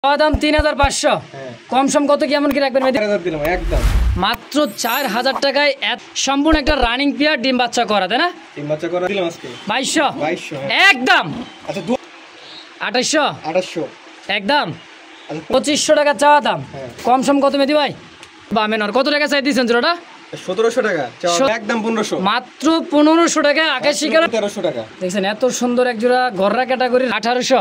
দাম ৩৫০০। কম সম কত কি এমন কি রাখবেন? একদম মাত্র ৪০০০ টাকায় সম্পূর্ণ একটা রানিং পেয়ার ডিম বাচ্চা করা, তাই না? ডিম বাচ্চা করা দিলাম আজকে ২২০০ একদম। আচ্ছা ২৮০০ একদম। ২৫০০ টাকা চাওয়া দাম। কম সম কত মেদি ভাই? বামেনর কত টাকা চাই দিয়েছেন জোড়াটা? ১৭০০ টাকা একদম ১৫০০ মাত্র ১৫০০ টাকা। আকাশি কালার ১৩০০ টাকা দেখছেন এত সুন্দর এক জোড়া গররা ক্যাটাগরি ১৮০০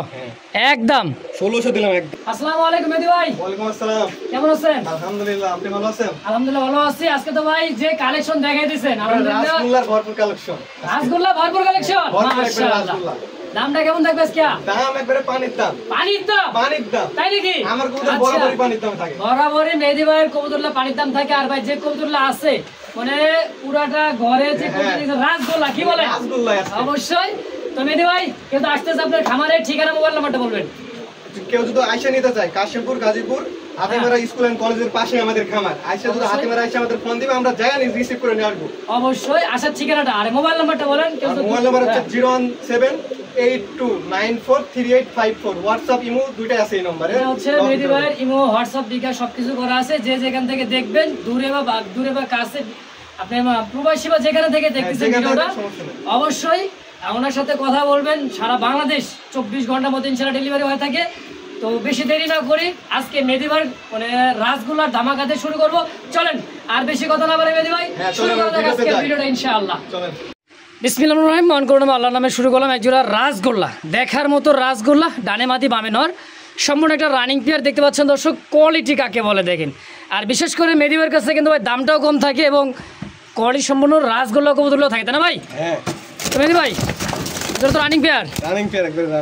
একদম। ১৬০০ দিলাম একদম। আসসালামু আলাইকুম মেদি ভাই। ওয়ালাইকুম আসসালাম। কেমন আছেন? আলহামদুলিল্লাহ, আপনি ভালো আছেন? আলহামদুলিল্লাহ ভালো আছি। আজকে তো ভাই যে কালেকশন দেখাই দিয়েছেন আলহামদুলিল্লাহ রাসগোল্লার ভরপুর কালেকশন। রাসগোল্লা ভরপুর কালেকশন মাশাআল্লাহ। দামটা কেমন থাকবে আজকে? দাম একবারে পানির দাম। পানির দাম? পানির দাম। তাই নাকি? আমার কবুতর বরাবরই পানির দাম থাকে। বরাবরই মেহেদী ভাইয়ের কবুতরলা পানির দাম থাকে। আর ভাই যে কবুতরলা আছে মানে পুরাটা ঘরে যে কবুতর রাসগোল্লা কি বলে? রাসগোল্লা আছে অবশ্যই। তো মেহেদী ভাই কিন্তু আসতেছে আপনার খামারের ঠিকানা মোবাইল নাম্বারটা বলবেন। কেউ যদি আয়সা নিতে চায় কাশিমপুর গাজীপুর হাতিমারা স্কুল এন্ড কলেজের পাশে আমাদের খামার। আয়সা যদি হাতিমারা আয়সা আমাদের ফোন দিবে, আমরা যাই রিসিভ করে নিয়ে আসবো। অবশ্যই আসার ঠিকানাটা আর মোবাইল নাম্বারটা বলেন। মোবাইল নাম্বার হচ্ছে 01782943854। হোয়াটসঅ্যাপ ইমো দুইটাই আছে এই নম্বরে। এটা হচ্ছে মেহেদী ভাইয়ের ইমো হোয়াটসঅ্যাপ বিকাশ সবকিছু করা আছে। যে যেখান থেকে দেখবেন দূরে বা কাছে আপনি প্রবাসী বা যেখানে থেকে দেখতেছেন ভিডিওটা অবশ্যই ওনার সাথে কথা বলবেন। সারা বাংলাদেশ ২৪ ঘন্টার মধ্যে ইনশাআল্লাহ ডেলিভারি হয়ে থাকে। তো বেশি দেরি না করি আজকে মেহেদী ভাই মানে রাসগোল্লার ধামাকাতে শুরু করব। চলেন আর বেশি কথা না বলে মেহেদী ভাই শুরু করা যাক আজকের ভিডিওটা ইনশাআল্লাহ। চলেন। বিসমিল্লাহির রহমানির রহিম। মন করুন আল্লাহর নামে শুরু করলাম। একজোড়া রাসগোল্লা দেখার মতো রাসগোল্লা, ডানে মাদি বামে নর, সম্পূর্ণ একটা রানিং পেয়ার দেখতে পাচ্ছেন দর্শক। কোয়ালিটি কাকে বলে দেখেন। আর বিশেষ করে মেহেদী ভাইয়ের কাছে কিন্তু ভাই দামটাও কম থাকে এবং কোয়ালিটি সম্পূর্ণ রাসগোল্লা কবুতরগুলো থাকে, তাই না ভাই? হ্যাঁ। তো মেহেদী ভাই এটা তো রানিং পেয়ার।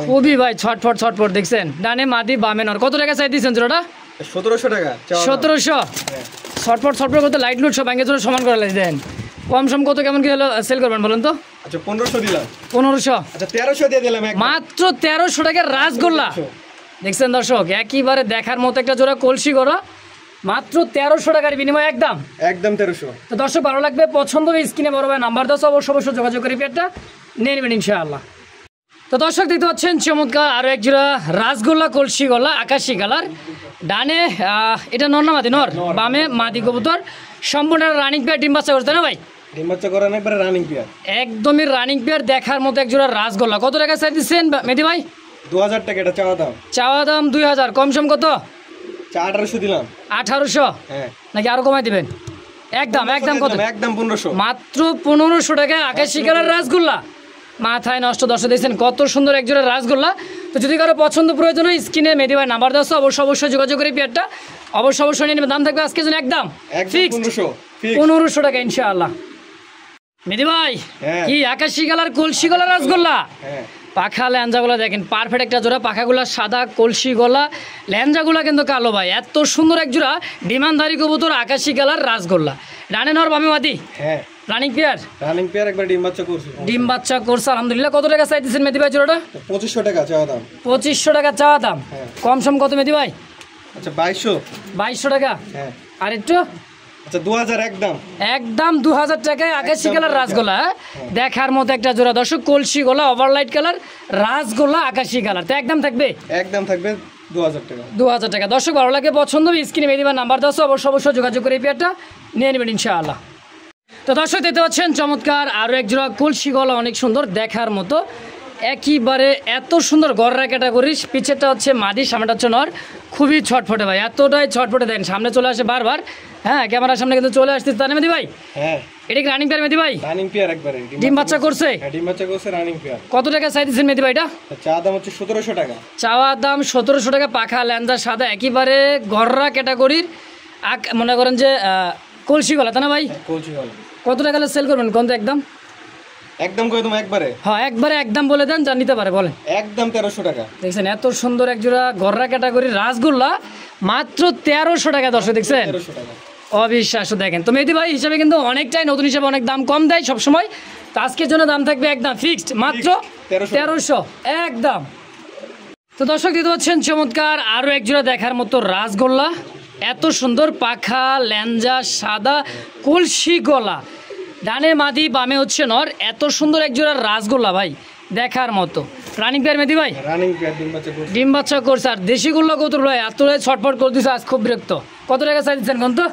খুবই ভাই ছটফট দেখছেন। ডানে মাদি বামে নর কত টাকা চাই দিয়েছেন জোড়াটা? ১৭০০ টাকা ১৭০০ ছটফট করতে লাইট লুট সব ভাঙে জোড়া সমান করে দেন। কম সম কত কেমন কি হলো সেল করবেন বলেন তো? আচ্ছা ১৫০০ দিলাম। ১৫০০ আচ্ছা ১৩০০ দিয়ে দিলাম মাত্র ১৩০০ টাকার রাসগোল্লা। দেখছেন দর্শক একেবারে দেখার মতো একটা জোড়া কলসি করা মাত্র ১৩০০ টাকার বিনিময়ে একদম ১৩০০। তো দর্শক ভালো লাগবে পছন্দ স্ক্রিনে বড় ভাই নাম্বার ১০ অবশ্যই যোগাযোগ করে পেয়ারটা নিয়ে নেবেন ইনশাআল্লাহ। তো দর্শক দেখতে পাচ্ছেন চমৎকার আরো এক জোড়া রাসগোল্লা কলসি গলা আকাশি কালার। ডানে এটা নর না মাদি? নর। বামে মাদি কবুতর, সম্পূর্ণ রানিং পেয়ার ডিম বাচ্চা করতে না ভাই? ডিম বাচ্চা করেন একবারে রানিং পেয়ার, একদমই রানিং পেয়ার দেখার মতো এক জোড়া রাসগোল্লা। কত টাকা চাই দিচ্ছেন মেহেদী ভাই? ২০০০ টাকা এটা চাওয়া দাম। চাওয়া দাম ২০০০। কম সম কত? ১৮০০ দিলাম। ১৮০০ নাকি আরো কমাই দিবেন? একদম কত? একদম ১৫০০। মাত্র ১৫০০ টাকা আকাশি কালার রাসগোল্লা। মাথায় নষ্ট দর্শক দেখছেন কত সুন্দর এক জোড়া রাসগোল্লা। তো যদি কারো পছন্দ প্রয়োজন হয় স্ক্রিনে মেহেদী ভাই নাম্বার ১০ অবশ্যই যোগাযোগ করে পেয়ারটা অবশ্যই নিয়ে নেবেন। দাম থাকবে আজকের জন্য একদম ফিক্সড ১৫০০ টাকা ইনশাআল্লাহ। মেহেদী ভাই কি আকাশি কালার কলসি গলা রাসগোল্লা। পাখা ল্যাঞ্জাগুলো দেখেন পারফেক্ট একটা জোড়া। পাখাগুলা সাদা, কলসি গলা, ল্যাঞ্জাগুলা কিন্তু কালো ভাই। এত সুন্দর এক জোড়া বিমানধারী কবুতর আকাশি কালার রাসগোল্লা। ডানে নর বামে মাদি রানিং পেয়ার একবার ডিম বাচ্চা করছে আলহামদুলিল্লাহ। কত টাকা চাই দিচ্ছেন মেহেদী ভাই জোড়াটা? ২৫০০ টাকা চাওয়া দাম। ২৫০০ টাকা চাওয়া দাম। কম সম কত মেহেদী ভাই? আচ্ছা ২২০০ টাকা। আর একটু আচ্ছা ২০০০ একদম ২০০০ টাকায় আকাশি কালার রাসগোল্লা দেখার মতো একটা জোড়া দর্শক। কলসি গোলা ওভারলাইট কালার রাসগোল্লা আকাশি কালার। তো একদম থাকবে ২০০০ টাকা। ২০০০ টাকা। দর্শক ভালো লাগে পছন্দ স্ক্রিনে মেহেদী ভাই নাম্বার ১০ অবশ্যই যোগাযোগ করে এই পেয়ারটা নিয়ে নেবেন ইনশাআল্লাহ। তো দর্শক দেখতে পাচ্ছেন চমৎকার আরও এক জোড়া কলসি গলা অনেক সুন্দর দেখার মতো একেবারে এত সুন্দর গররা ক্যাটাগরি। পিছেরটা হচ্ছে মাদি, সামনেটা হচ্ছে নর। খুবই ছটফটে ভাই, এতটাই ছটফটে দেন সামনে চলে আসে বারবার। ক্যামেরার সামনে কিন্তু চলে আসছে তাই না মেহেদী ভাই? এটা কি রানিং পেয়ার মেহেদী ভাই? রানিং পেয়ার একবারে ডিম বাচ্চা করছে? ডিম বাচ্চা করছে রানিং পেয়ার। কত টাকা চাই দিচ্ছেন মেহেদী ভাই এটা? চাওয়া দাম হচ্ছে ১৭০০ টাকা। চাওয়া দাম ১৭০০ টাকা। পাখা ল্যাঞ্জা সাদা একেবারে গররা ক্যাটাগরির মনে করেন যে কলসি গলা তাই না ভাই? কলসি গলা। কত টাকা সেল করবেন কোন? একদম করে তুমি একবারে একবারে একদম বলে দেন যা নিতে পারে বলেন। একদম ১৩০০ টাকা। দেখছেন এত সুন্দর এক জোড়া গররা ক্যাটাগরির রাসগোল্লা মাত্র ১৩০০ টাকা দর্শক দেখছেন অবিশ্বাস্য। দেখেন তো মেহেদী ভাই হিসাবে কিন্তু অনেকটাই নতুন হিসাবে অনেক দাম কম দেয় সবসময়। তো আজকের জন্য দাম থাকবে একদম ফিক্সড মাত্র ১৩০০ একদম। তো দর্শক দিতে পাচ্ছেন চমৎকার আরও এক জোড়া দেখার মতো রাসগোল্লা। এত সুন্দর পাখা ল্যাঞ্জা সাদা কলসি গলা, ডানে মাদি বামে হচ্ছে নর। এত সুন্দর এক জোড়া রাসগোল্লা ভাই দেখার মতো। রানিং পেয়ার মেহেদি ভাই, রানিং পেয়ার ডিম বাচ্চা করছে। ডিম বাচ্চা করছে। আর দেশিগুলো কবুতর ভাই এত ছটফট করে দিচ্ছে, আজ খুব বিরক্ত। কত টাকা চাই দিচ্ছেন কোন তো?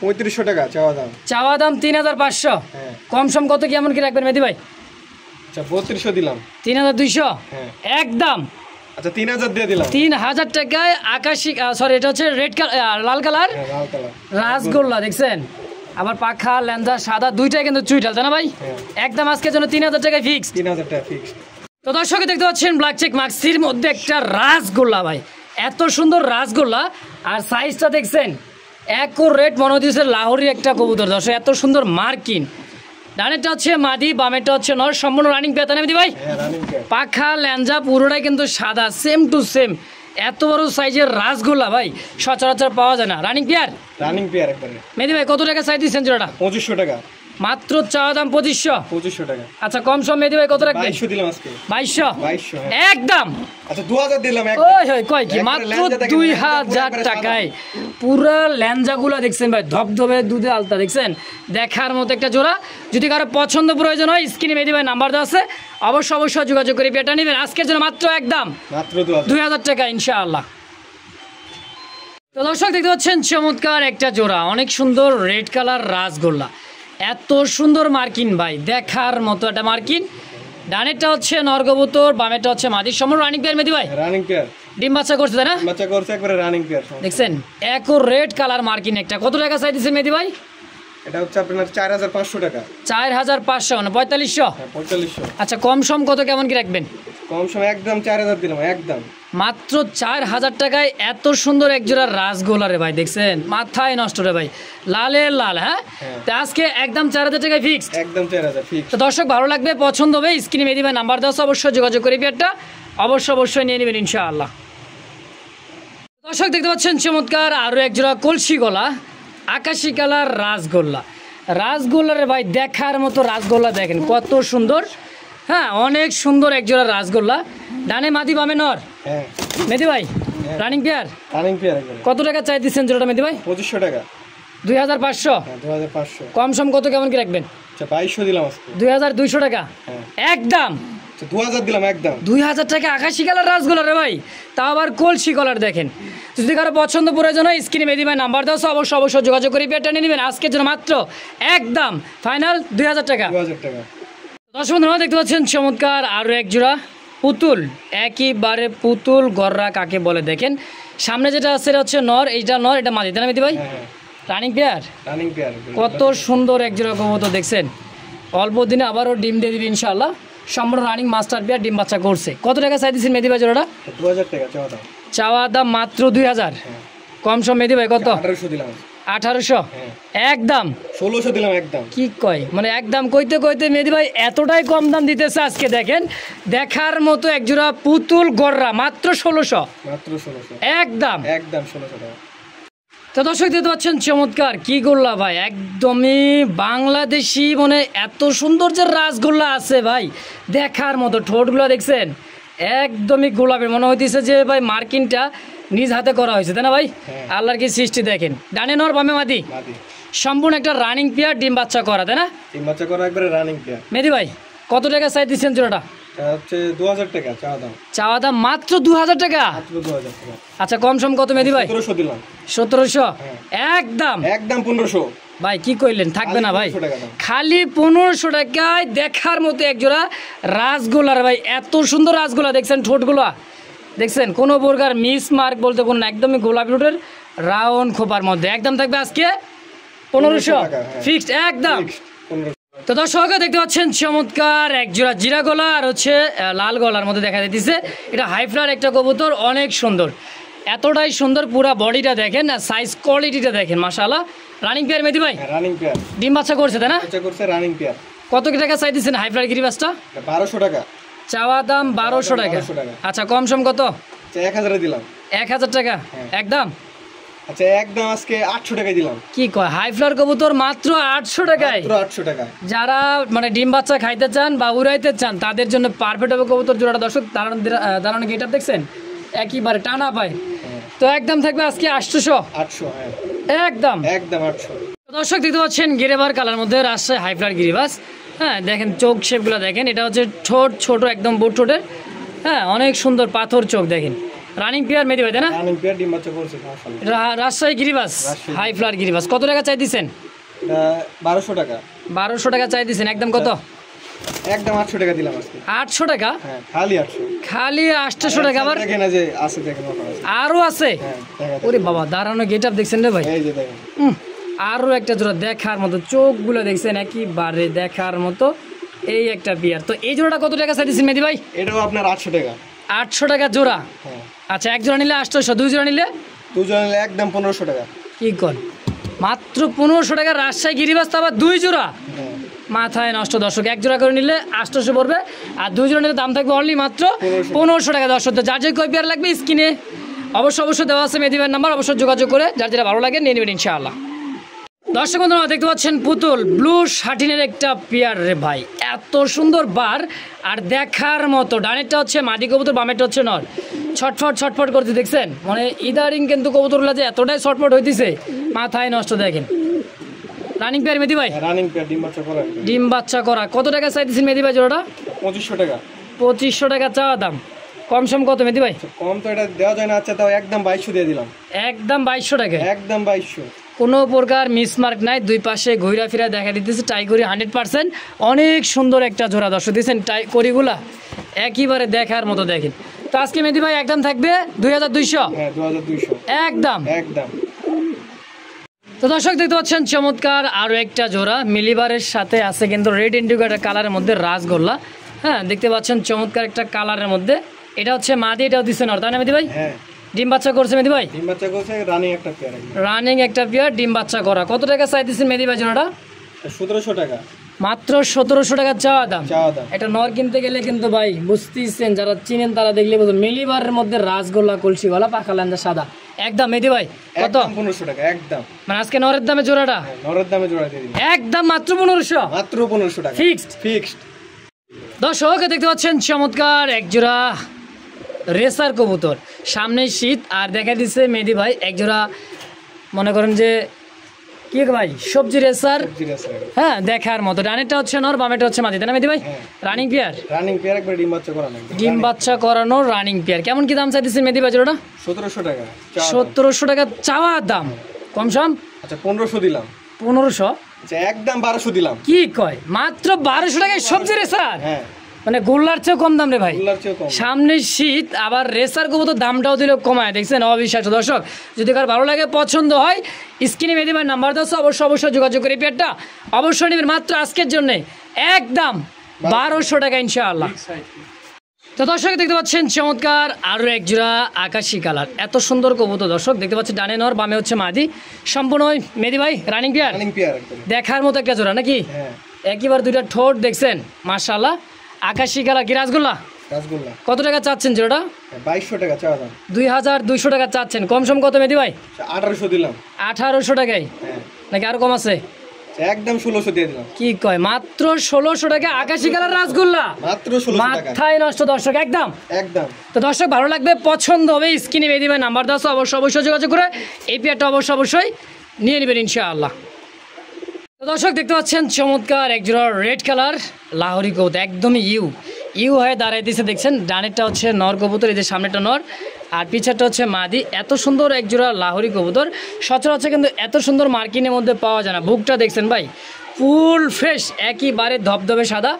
3500 টাকা চাওয়া দাম। চাওয়া দাম 3500। হ্যাঁ। কম সম কত কেমন কি রাখবেন মেহেদি ভাই? আচ্ছা 3200 দিলাম। 3200 হ্যাঁ। একদম। আচ্ছা 3000 দিয়ে দিলাম। 3000 টাকায় আকাশি, সরি এটা হচ্ছে রেড কালার, লাল কালার হ্যাঁ লাল কালার রাসগোল্লা দেখছেন। আবার পাখা ল্যাঞ্জা সাদা দুইটাই কিন্তু চুইটাল, তাই না ভাই? হ্যাঁ। একদম আজকের জন্য 3000 টাকায় ফিক্স। 3000 টাকা ফিক্সড। তো দর্শকে দেখতে পাচ্ছেন ব্ল্যাক চেক মাক্সির মধ্যে একটা রাসগোল্লা ভাই, এত সুন্দর রাসগোল্লা। আর সাইজটা দেখছেন অ্যাকুরেট, মনে হচ্ছে লাহোরি একটা কবুতর। দর্শক এত সুন্দর মার্কিন, ডানেরটা হচ্ছে মাদি, বামেরটা হচ্ছে নর, সম্পূর্ণ রানিং পেয়ার, তাই না মেহেদি ভাই? হ্যাঁ রানিং পেয়ার। পাখা ল্যাঞ্জা পুরোটাই কিন্তু সাদা, সেম টু সেম। এত বড় সাইজের রাসগোল্লা ভাই সচরাচর পাওয়া যায় না। রানিং পেয়ার, রানিং পেয়ার একবারে। মেহেদি ভাই কত টাকা চাই দিচ্ছেন জোড়াটা? 2500 টাকা। মাত্র চাওয়া দাম 2500। 2500 টাকা। আচ্ছা কম সম মেহেদি ভাই কত রাখবেন? 2200 দিলাম আজকে। 2200 2200 হ্যাঁ। একদম। আচ্ছা 2000 দিলাম ওই হয় কয় কি, মাত্র 2000 টাকায় পুরা ল্যাঞ্জাগুলো দেখছেন ভাই, ধবধবে দুধে আলতা দেখছেন, দেখার মতো একটা জোড়া। যদি কারো পছন্দ প্রয়োজন হয় স্ক্রিনে মেহেদি ভাই নাম্বার দেওয়া আছে, অবশ্যই যোগাযোগ করে পেটা নেবেন। আজকের জন্য মাত্র একদম মাত্র 2000 2000 টাকা ইনশাআল্লাহ। তো দর্শক দেখতে পাচ্ছেন চমৎকার একটা জোড়া, অনেক সুন্দর রেড কালার রাসগোল্লা, এত সুন্দর মার্কিন ভাই, দেখার মতো একটা মার্কিন। ডানেরটা হচ্ছে নরকবুতর, বামেরটা হচ্ছে মাদি, সম্পূর্ণ রানিং পেয়ার মেহেদি ভাই। Running pair. ডিম বাচ্চা করছে তাই না? বাচ্চা করছে একবারে রানিং পেয়ার। দেখছেন রেড কালার মার্কিন একটা। কত টাকা চাই দিচ্ছেন মেহেদি ভাই? এটা হচ্ছে আপনার 4500 টাকা। 4500 না 4500? হ্যাঁ 4500। আচ্ছা কম সম কত কেমন কি রাখবেন? কম সময় একদম 4000 দিলাম একদম। মাত্র 4000 টাকায় এত সুন্দর এক জোড়া রাসগোল্লা রে ভাই, দেখছেন মাথায় নষ্ট রে ভাই, লালের লাল। হ্যাঁ তো আজকে একদম 4000 টাকায় ফিক্সড। একদম 4000 ফিক্সড। তো দর্শক ভালো লাগবে, পছন্দ হবে, স্ক্রিনে মেহেদি ভাই নাম্বার দেওয়া আছে, অবশ্যই যোগাযোগ করে পেয়ারটা অবশ্যই নিয়ে নেবেন ইনশাআল্লাহ। দর্শক দেখতে পাচ্ছেন চমৎকার আরও এক জোড়া কলসি গলা আকাশি কালার রাসগোল্লা রে ভাই, দেখার মতো রাসগোল্লা, দেখেন কত সুন্দর। হ্যাঁ অনেক সুন্দর এক জোড়া রাসগোল্লা, ডানে মাদি বামে নর। হ্যাঁ মেহেদি ভাই রানিং পেয়ার। রানিং পেয়ার একবারে। কত টাকা চাই দিচ্ছেন জোড়াটা মেহেদি ভাই? 2500 টাকা। 2500। হ্যাঁ 2500। কম সম কত কেমন কি রাখবেন? আচ্ছা 2200 দিলাম আজকে। 2200 টাকা হ্যাঁ। একদম। আচ্ছা 2000 দিলাম একদম। 2000 টাকা আকাশি কালার রাসগোল্লা রে ভাই, তাও আবার কলসি কালার। দেখেন যদি কারো পছন্দ প্রয়োজন হয় স্ক্রিনে মেহেদি ভাই নাম্বার দাও, অবশ্যই যোগাযোগ করে পেয়ারটা নিয়ে নেবেন। আজকের জন্য মাত্র একদম ফাইনাল 2000 টাকা। 2000 টাকা। দর্শক বন্ধুরা দেখতে পাচ্ছেন চমৎকার আরও এক জোড়া পুতুল, একেবারে পুতুল গররা কাকে বলে দেখেন। সামনে যেটা আছে সেটা হচ্ছে নর, এইটা নর, এটা মাদি, তাই না মেহেদি ভাই? হ্যাঁ হ্যাঁ রানিং পেয়ার। Running pair. কত সুন্দর এক জোড়া কবুতর দেখছেন, অল্প দিনে আবারও ডিম দিয়ে দিবি ইনশাআল্লাহ। সম্পূর্ণ রানিং মাস্টার পেয়ার, ডিম বাচ্চা করছে। কত টাকা চাই দিচ্ছেন মেহেদি ভাই জোড়াটা? 2000 টাকা চাওয়া দাম। চাওয়া দাম মাত্র 2000। কম সম মেহেদি ভাই কত? 1800 দিলাম। 1800 একদম। 1600 দিলাম একদম। কি কয় মানে একদম কইতে মেহেদি ভাই এতটাই কম দাম দিতেছে আজকে। দেখেন দেখার মতো এক জোড়া পুতুল গররা, মাত্র 1600। মাত্র 1600 একদম 1600 টাকা। তো দর্শক দেখতে পাচ্ছেন চমৎকার কি গোল্লা ভাই, একদমই বাংলাদেশি, মানে এত সুন্দর যে রাসগোল্লা আছে ভাই, দেখার মতো। ঠোঁটগুলো দেখছেন একদমই গোলাপের, মনে হইতেছে যে ভাই মার্কিনটা নিজ হাতে করা হয়েছে, তাই না ভাই? আল্লাহর কি সৃষ্টি দেখেন, ডানে নর বামে মাদি, সম্পূর্ণ একটা রানিং পেয়ার, ডিম বাচ্চা করা, তাই না? ডিম বাচ্চা করা একবারে রানিং পেয়ার। মেহেদি ভাই কত টাকা চাই দিচ্ছেন জোড়াটা? হচ্ছে 2000 টাকা চাওয়া দাম। চাওয়া দাম মাত্র 2000 টাকা। মাত্র 2000 টাকা। আচ্ছা কম সম কত মেহেদি ভাই? 1700 দিলাম। 1700 একদম। একদম 1500। ভাই কি কইলেন, থাকবে না ভাই? 1500 টাকা দাম। খালি 1500 টাকায় দেখার মতো এক জোড়া রাসগোল্লার ভাই, এত সুন্দর রাসগোল্লা দেখছেন, ঠোঁটগুলা দেখছেন, কোনো প্রকার মিস মার্ক বলতে কোনো না, একদমই গোলাপি ঠোঁটের রাউন্ড খোপার মধ্যে। একদম থাকবে আজকে 1500 ফিক্সড একদম। তো দর্শক দেখতে পাচ্ছেন চমৎকার এক জোড়া জিরা গলা আর হচ্ছে লাল গলার মধ্যে দেখা যাইতেছে। এটা হাইফ্লার একটা কবুতর, অনেক সুন্দর, এতটাই সুন্দর, পুরা বডিটা দেখেন আর সাইজ কোয়ালিটিটা দেখেন, মাশাআল্লাহ। রানিং পেয়ার মেহেদি ভাই? Running pair. ডিম বাচ্চা করছে তাই না? বাচ্চা করছে রানিং পেয়ার। কত টাকা চাই দিচ্ছেন হাইফ্লার গিরিবাসটা? 1200 টাকা। চাওয়া দাম 1200 টাকা। আচ্ছা কম সম কত? 1000 দিলাম। 1000 টাকা একদম। আচ্ছা একদম আজকে 800 টাকা দিলাম। কি কয়, হাইফ্লার কবুতর মাত্র 800 টাকায়। মাত্র 800 টাকা। যারা মানে ডিম বাচ্চা খাইতে চান বা উড়াইতে চান তাদের জন্য পারফেক্ট হবে কবুতর জোড়াটা। দর্শক দাঁড়ানো গেটআপ দেখছেন, একইবারে টানা পায়। তো একদম থাকবে আজকে 800। 800 হ্যাঁ একদম 800। দর্শক দেখতে পাচ্ছেন গিরেবার কালার মধ্যে রাজশাহী হাইফ্লার গিরিবাস। হ্যাঁ দেখেন চোখ শেপগুলো দেখেন, এটা হচ্ছে ঠোঁট ছোট, একদম বোট ঠোঁটের। হ্যাঁ অনেক সুন্দর পাথর চোখ দেখেন, রানিং পেয়ার মেদি ভাই তাই না? রানিং পেয়ার ডিম বাচ্চা করছে মাশাআল্লাহ। রাজশাহী গিরিবাস, হাই ফ্লার গিরিবাস, কত টাকা চাই দিচ্ছেন? 1200 টাকা। 1200 টাকা চাই দিচ্ছেন, একদম কত? একদম 800 টাকা দিলাম আজকে। 800 টাকা? হ্যাঁ খালি 800। খালি 800 টাকা? আবার দেখেন না যে আছে, দেখেন আরো আছে? হ্যাঁ দেখা ওরে বাবা, দাঁড়ানো গেটআপ দেখছেন রে ভাই, এই যে দেখেন আরো একটা জোড়া দেখার মতো, চোখগুলো দেখছেন একেবারে দেখার মতো, এই একটা বিয়ার। তো এই জোড়াটা কত টাকা চাইছেন মেদি ভাই? এটাও আপনার 800 টাকা। 800 টাকা জোড়া? হ্যাঁ। আচ্ছা, এক জোড়া নিলে 800, দুই জোড়া নিলে? দুজন নিলে একদম 1500 টাকা। কি কর, মাত্র 1500 টাকা রাজশাহী গিরিবাস, তো আবার দুই জোড়া? হ্যাঁ মাথায় নষ্ট দর্শক, এক জোড়া করে নিলে 800 পড়বে, আর দুই জোড়া নিলে দাম থাকবে অনলি মাত্র 1500 টাকা দর্শক। তো যার যে কয় পেয়ার লাগবে স্ক্রিনে অবশ্যই দেওয়া আছে মেদি ভাইয়ের নাম্বার, অবশ্যই যোগাযোগ করে যার যেটা ভালো লাগে নিয়ে নেবেন ইনশাআল্লাহ। দর্শক বন্ধুরা দেখতে পাচ্ছেন পুতুল ব্লু শাটিনের একটা পেয়ার রে ভাই, এত সুন্দর বার আর দেখার মতো। ডানেরটা হচ্ছে মাদি কবুতর, বামেরটা হচ্ছে নর। ছটফট করতে দেখছেন, মানে ইদারিং কিন্তু কবুতরগুলো যে এতটাই ছটফট হইতেছে মাথায় নষ্ট। দেখেন রানিং পেয়ার মেদি ভাই, রানিং পেয়ার ডিম বাচ্চা করা। ডিম বাচ্চা করা। কত টাকা চাইতেছেন মেদি ভাই জোড়াটা? 2500 টাকা। 2500 টাকা চাওয়া দাম, কম সম কত মেদি ভাই? কম তো এটা দেওয়া যায় না। আচ্ছা তাও একদম 2200 দিয়ে দিলাম। একদম 2200 টাকা? একদম 2200। কোনো প্রকার মিসমার্ক নাই, দুই পাশে ঘুরা ফিরা দেখা দিতেছে, টাইকরি 100%। অনেক সুন্দর একটা জোড়া দর্শক দিয়েছেন, টাইকরিগুলা একেবারে দেখার মতো। দেখেন তো আজকে মেদি ভাই একদম থাকবে 2200। হ্যাঁ 2200 একদম একদম। তো দর্শক দেখতে পাচ্ছেন চমৎকার আরও একটা জোড়া মিলিবারের সাথে আছে কিন্তু রেড ইন্ডিগো কালারের মধ্যে রাসগোল্লা। হ্যাঁ দেখতে পাচ্ছেন চমৎকার একটা কালারের মধ্যে, এটা হচ্ছে মাদি, এটাও দিচ্ছে নর, তাই না মেদি ভাই? হ্যাঁ ডিম বাচ্চা করছে মেদি ভাই? ডিম বাচ্চা করছে, রানিং একটা পেয়ার। রানিং একটা পেয়ার, ডিম বাচ্চা করা। কত টাকা চাইতেছেন মেদি ভাই জোড়াটা? 1700 টাকা। মাত্র 1700 টাকা চাওয়া দাম। চাওয়া দাম। এটা নর কিনতে গেলে কিন্তু ভাই বুঝতেছেন, যারা চিনেন তারা দেখলে বুঝবেন, মিলিবারের মধ্যে রাসগোল্লা কলসি গলা পাকা লাঞ্জা সাদা। একদম মেদি ভাই কত? 1500 টাকা একদম। মানে আজকে নরের দামে জোড়াটা? হ্যাঁ নরের দামে জোড়া দিয়ে দিন একদম মাত্র 1500। মাত্র 1500 টাকা ফিক্সড। দর্শক দেখতে পাচ্ছেন চমৎকার এক জোড়া রেসার কবুতর, সামনে শীত আর দেখা দিচ্ছে মেদি ভাই এক জোড়া, মনে করেন যে কি ভাই সবজি রেসার। হ্যাঁ দেখার মতো। ডানেরটা হচ্ছে নর, বামেরটা হচ্ছে মাদি, তাই না মেদি ভাই? Running pair? রানিং পেয়ার একবার ডিম বাচ্চা করানো। ডিম বাচ্চা করানো রানিং পেয়ার। কেমন কি দাম চাইতেছে মেদি ভাই জোড়াটা? 1700 টাকা। 1700 টাকা চাওয়া দাম, কম সম? আচ্ছা 1500 দিলাম। 1500? আচ্ছা একদম 1200 দিলাম। কি কয়, মাত্র 1200 টাকায় সবজি রেসার? হ্যাঁ মানে গোল্লার চেয়েও কম দাম রে ভাই। গোল্লার চেয়েও কম। সামনে শীত আবার রেসার কবুতর দামটাও দিলেও কমায়, দেখছেন অবিশ্বাস্য। দর্শক যদি কার ভালো লাগে পছন্দ হয় স্ক্রিনে মেদি ভাই নাম্বার দাও, অবশ্যই যোগাযোগ করে পেয়ারটা অবশ্যই নেবেন মাত্র আজকের জন্য একদম 1200 টাকা ইনশাআল্লাহ। তো দর্শক দেখতে পাচ্ছেন চমৎকার আরও এক জোড়া আকাশি কালার, এত সুন্দর কবুতর দর্শক দেখতে পাচ্ছেন, ডানে নর বামে হচ্ছে মাদি, সম্পূর্ণ মেদি ভাই রানিং পেয়ার। দেখার মতো একটা জোড়া নাকি? একবার দুইটা ঠোঁট দেখছেন মাশাআল্লাহ। আকাশি কালার কি রাসগোল্লা? রাসগোল্লা। কত টাকা চাচ্ছেন জোড়াটা? 2200 টাকা চাওয়া দাম। 2200 টাকা চাচ্ছেন, কম সম কত মেদি ভাই? 1800 দিলাম। 1800 টাকায়? হ্যাঁ নাকি আরো কম আছে? একদম 1600 দিয়ে দিলাম। কি কয়, মাত্র 1600 টাকা আকাশি কালার রাসগোল্লা? মাত্র 1600 টাকা। মাথায় নষ্ট দর্শক একদম। তো দর্শক ভালো লাগবে পছন্দ হবে স্ক্রিনে মেদি ভাই নাম্বার দাও, অবশ্যই যোগাযোগ করে এই পেয়ারটা অবশ্যই নিয়ে নেবেন ইনশাআল্লাহ। তো দর্শক দেখতে পাচ্ছেন চমৎকার এক জোড়া রেড কালার লাহোরি কবুতর, একদমই ইউ হয়ে দাঁড়াইতেছে দেখছেন। ডানেরটা হচ্ছে নর কবুতর, এই যে সামনেটা নর আর পিছারটা হচ্ছে মাদি। এত সুন্দর এক জোড়া লাহোরি কবুতর সচরাচর কিন্তু এত সুন্দর মার্কিনের মধ্যে পাওয়া যায় না। বুকটা দেখছেন ভাই ফুল ফ্রেশ, একেবারে ধবধবে সাদা,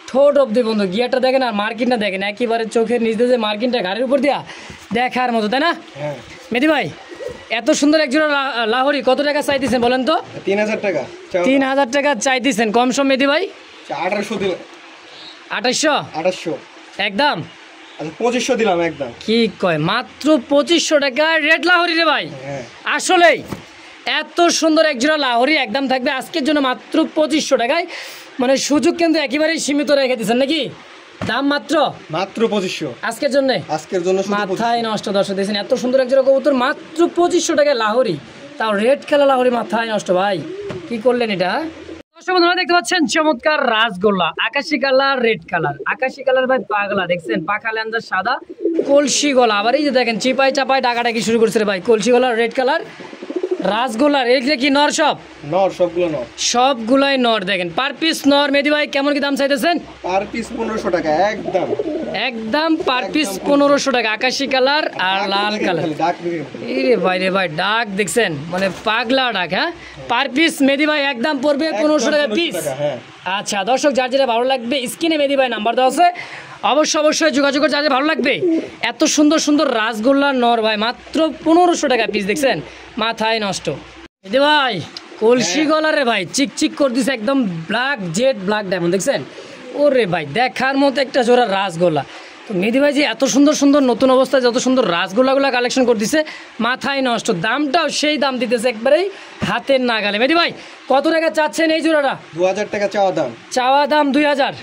ঠোঁট অব্দি বন্ধু, গিয়ারটা দেখেন আর মার্কিনটা দেখেন, একেবারে চোখের নিচ দিয়ে যে মার্কিনটা গাড়ির উপর দিয়া দেখার মতো, তাই না মেদি ভাই? এত সুন্দর এক জোড়া লাহোরি কত টাকা চাইতেছেন বলেন তো? 3000 টাকা। 3000 টাকা চাইতেছেন, কম সম মেদি ভাই? 1800 দিলাম। 2800 একদম। 2500 দিলাম একদম। কি কয়, মাত্র 2500 টাকা রেড লাহোরি রে ভাই? আসলেই এত সুন্দর এক জোড়া লাহোরি একদম থাকবে আজকের জন্য মাত্র 2500 টাকায়। মানে সুযোগ কিন্তু একেবারেই সীমিত রেখে দিচ্ছেন নাকি? দাম মাত্র 2500 আজকের জন্য। মাথায় নষ্ট দর্শক দিয়েছেন, এত সুন্দর এক জোড়া কবুতর মাত্র 2500 টাকায় লাহোরি, তাও রেড কালার লাহোরি, মাথায় নষ্ট ভাই, কি করলেন এটা? দর্শক বন্ধুরা দেখতে পাচ্ছেন চমৎকার রাসগোল্লা আকাশি কালার রেড কালার, আকাশি কালার ভাই পাগলা দেখছেন, পাখা লেন্দার সাদা, কলসি গলা, আবার এই যে দেখেন চিপাই চাপাই ডাকাডাকি শুরু করছে রে ভাই, কলসি গলা রেড কালার রাসগোল্লার। এগুলো কি নর? সবগুলাই নর। দেখেন পার পিস নর। মেদি ভাই কেমন কি দাম চাইতেছেন? পার পিস 1500 টাকা একদম। একদম পার পিস 1500 টাকা, আকাশি কালার আর লাল কালার। রে ভাই ডাক দেখছেন, মানে পাগলা ডাক। হ্যাঁ, পার পিস মেহেদী ভাই একদম পড়বে 1500 টাকা পিস। আচ্ছা দর্শক, যার যেটা ভালো লাগবে স্ক্রিনে মেহেদী ভাই নাম্বার দেওয়া আছে, অবশ্যই যোগাযোগ করে যাদের ভালো লাগবে। এত সুন্দর সুন্দর রাসগোল্লা নর ভাই মাত্র 1500 টাকা পিস, দেখছেন মাথায় নষ্ট। মেহেদী ভাই কলসি গলারে ভাই চিকচিক করে দিছে, একদম ব্ল্যাক জেড ব্ল্যাক ডায়মন্ড, দেখছেন ওরে ভাই দেখার মতো একটা জোড়া রাসগোল্লা। তো মেহেদী ভাই যে এত সুন্দর সুন্দর নতুন অবস্থায় যত সুন্দর রাসগোল্লাগুলো কালেকশন করে দিছে মাথায় নষ্ট, দামটাও সেই দাম দিতেছে একবারেই হাতের নাগালে। মেহেদী ভাই কত টাকা চাচ্ছেন এই জোড়াটা? 2000 টাকা চাওয়া দাম। চাওয়া দাম 2000?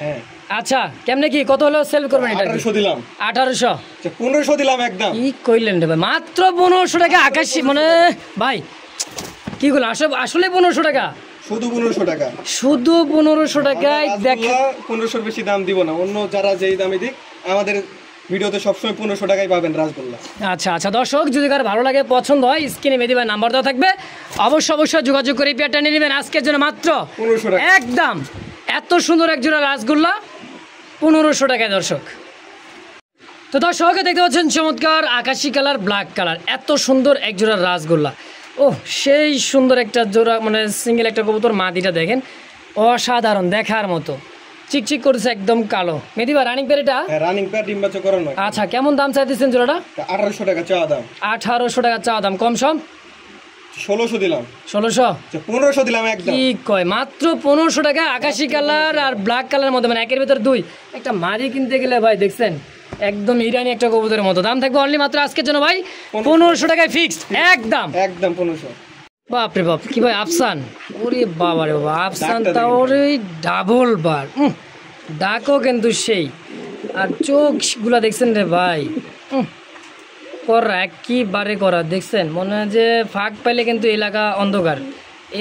আচ্ছা কেমনে কি কত হলো সেল করবেন? এটা 1800 দিলাম। 1800? 1500 দিলাম একদম। কি কইলেন রে ভাই, মাত্র 1500 টাকা আকাশি, মানে ভাই কি বলেন, আসলে 1500 টাকা? শুধু 1500 টাকা, শুধু 1500 টাকায় দেখেন। 1500 বেশি দাম দিব না, অন্য যারা যেই দামে দিক আমাদের ভিডিওতে সবসময় 1500 টাকায় পাবেন রাসগোল্লা। আচ্ছা দর্শক, যদি কারো ভালো লাগে পছন্দ হয় স্ক্রিনে মেহেদী ভাই নাম্বার দেওয়া থাকবে, অবশ্যই যোগাযোগ করে পেয়ারটা নিয়ে নেবেন আজকের জন্য মাত্র 1500 টাকা একদম। এত সুন্দর এক জোড়া রাসগোল্লা 1500 টাকায় দর্শক। তো দর্শক দেখতে পাচ্ছেন চমৎকার আকাশি কালার ব্ল্যাক কালার, এত সুন্দর এক জোড়া রাসগোল্লা। ও সেই সুন্দর একটা জোড়া, মানে সিঙ্গেল একটা কবুতর, মাদিটা দেখেন অসাধারণ দেখার মতো, চিকচিক করছে একদম কালো। মেহেদী ভাই রানিং পেয়ার এটা? রানিং পেয়ার ডিম বাচ্চা করানো। আচ্ছা কেমন দাম চাইতেছেন জোড়াটা? 1800 টাকা চাওয়া দাম। 1800 টাকা চাওয়া দাম, কম সম 1600 দিলাম। 1600? 1500 দিলাম একদম। কি কয়, মাত্র 1500 টাকা আকাশি কালার আর ব্ল্যাক কালারের মধ্যে, মানে একের ভিতর দুই। একটা মাদি কিনতে গেলে ভাই দেখছেন একদম ইরানি একটা কবুতরের মতো। দাম থাকবে অনলি মাত্র আজকের জন্য ভাই 1500 টাকায় ফিক্সড একদম। 1500। বাপরে বাপ, কি ভাই আফসান, ওরে বাবা রে বাবা, আফসান তাও ডাবল বার, ডাকও কিন্তু সেই, আর চোখগুলা দেখছেন রে ভাই করা একেবারে করা, দেখছেন মনে হয় যে ফাঁক পাইলে কিন্তু এলাকা অন্ধকার,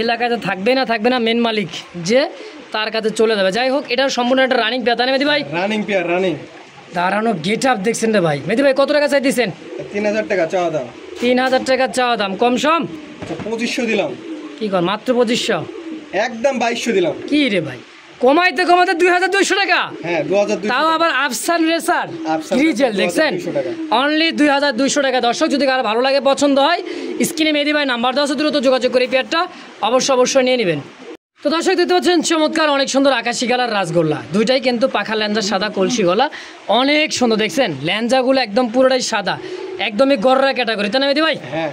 এলাকায় তো থাকবে না মেন মালিক যে তার কাছে চলে যাবে। যাই হোক, এটা সম্পূর্ণ একটা রানিং পেয়ার, তাই না মেহেদী ভাই? রানিং পেয়ার, রানিং দাঁড়ানো গেট আপ দেখছেন রে ভাই। মেহেদী ভাই কত টাকা চাইতেছেন? 3000 টাকা চাওয়া দাম। 3000 টাকা চাওয়া দাম, কম সম 2500 দিলাম। কি কর, মাত্র 2500? একদম 2200 দিলাম। কি রে ভাই, কমাইতে 2200 টাকা? হ্যাঁ 2200, তাও আবার আফসান রেসার গ্রিজেল, দেখছেন অনলি 2200 টাকা। দর্শক যদি কারো ভালো লাগে পছন্দ হয় স্ক্রিনে মেহেদী ভাই নাম্বার দেওয়া আছে, দ্রুত যোগাযোগ করে পেয়ারটা অবশ্যই নিয়ে নেবেন। তো দর্শক দেখতে পাচ্ছেন চমৎকার অনেক সুন্দর আকাশি কালার রাসগোল্লা, দুইটাই কিন্তু পাখা ল্যাঞ্জা সাদা কলসি গলা, অনেক সুন্দর দেখছেন ল্যাঞ্জাগুলো একদম পুরোটাই সাদা, একদমই গররা ক্যাটাগরি, তাই না মেহেদী ভাই? হ্যাঁ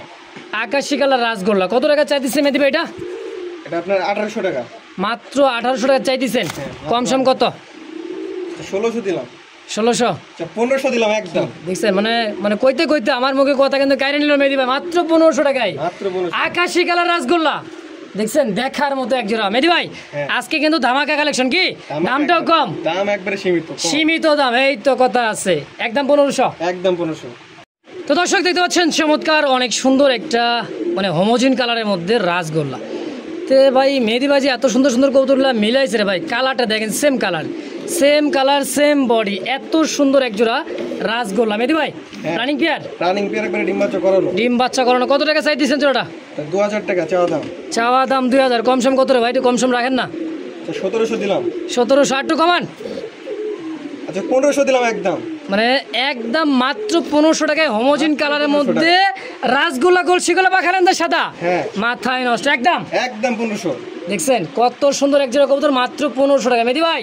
আকাশি কালার রাসগোল্লা কত টাকা চাইতেছে মেহেদী ভাই? এটা আপনার 1800 টাকা। মাত্র 1800 টাকা চাইতেছেন, কম সম কত? 1600 দিলাম। 1600? 1500 দিলাম একদম। দেখছেন মানে কইতে আমার মুখে কথা কিন্তু কাইরে নিল মেহেদী ভাই, মাত্র 1500 টাকায় আকাশি কালার রাসগোল্লা, দেখছেন দেখার মতো এক জোড়া। মেহেদী ভাই আজকে কিন্তু ধামাকা কালেকশন, কি দামটাও কম, দাম একবারে সীমিত দাম, এই তো কথা আছে, একদম 1500। একদম 1500। তো দর্শক দেখতে পাচ্ছেন চমৎকার অনেক সুন্দর একটা মানে হোমোজিন কালারের মধ্যে রাসগোল্লা। তো ভাই মেহেদী ভাই যে এত সুন্দর সুন্দর কবুতরগুলো মিলাইছে রে ভাই, কালারটা দেখেন সেম কালার সেম বডি, এত সুন্দর এক জোড়া রাসগোল্লা। মেহেদী ভাই রানিং পেয়ার? রানিং পেয়ার একবারে ডিম বাচ্চা করানো। কত টাকা চাই দিয়েছেন জোড়াটা? 2000 টাকা চাওয়া দাম। 2000, কম সম কত রে ভাই? একটু কম সম রাখেন না। 1700 দিলাম। 1700, একটু কমান। আচ্ছা 1500 দিলাম একদম, মানে একদম মাত্র 1500 টাকায় হোমোজিন কালারের মধ্যে রাসগোল্লা কলসিগুলো পাখালেন সাদা, মাথায় নষ্ট, একদম 1500। দেখছেন কত সুন্দর এক জোড়া কবুতর, মাত্র 1500 টাকা। মেহেদী ভাই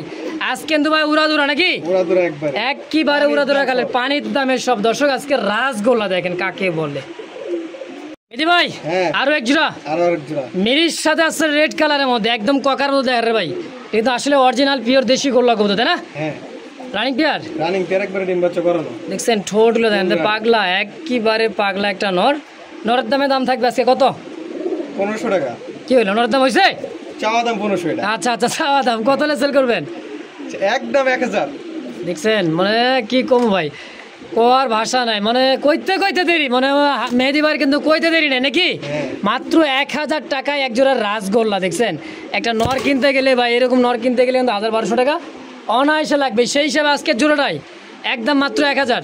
আজকে কিন্তু ভাই উড়াদুরা নাকি? উড়াদুরা একবারে, একেবারে উড়াদুরা কালের পানির দামের সব। দর্শক আজকে রাসগোল্লা দেখেন কাকে বলে। মেহেদী ভাই আরো এক জোড়া মেরির সাথে আছে রেড কালারের মধ্যে, একদম ককার মধ্যে দেখেন রে ভাই, এটা আসলে অরিজিনাল পিওর দেশি গোল্লা কবুতর, তাই না? রানিং পেয়ার একবারে ডিম বাচ্চা করানো। দেখছেন ঠোঁটগুলো দেখেন পাগলা, একেবারে পাগলা একটা নরের দাম থাকবে আজকে কত? 1500 টাকা। কি হইলো, নরের দাম হয়েছে? চাওয়া দাম 1500 এটা। আচ্ছা চাওয়া দাম, কত হলে সেল করবেন? একদম 1000। দেখছেন মানে কি কম ভাই, কোয়ার ভাষা নাই, মানে কইতে দেরি, মানে মেহেদী ভাই কিন্তু কইতে দেরি নাই নাকি? মাত্র 1000 টাকায় এক জোড়া রাসগোল্লা। দেখছেন একটা নর কিনতে গেলে ভাই, এরকম নর কিনতে গেলে কিন্তু 1200 টাকা অনায়াসে লাগবে, সেই হিসাবে আজকের জোড়াটাই একদম মাত্র 1000।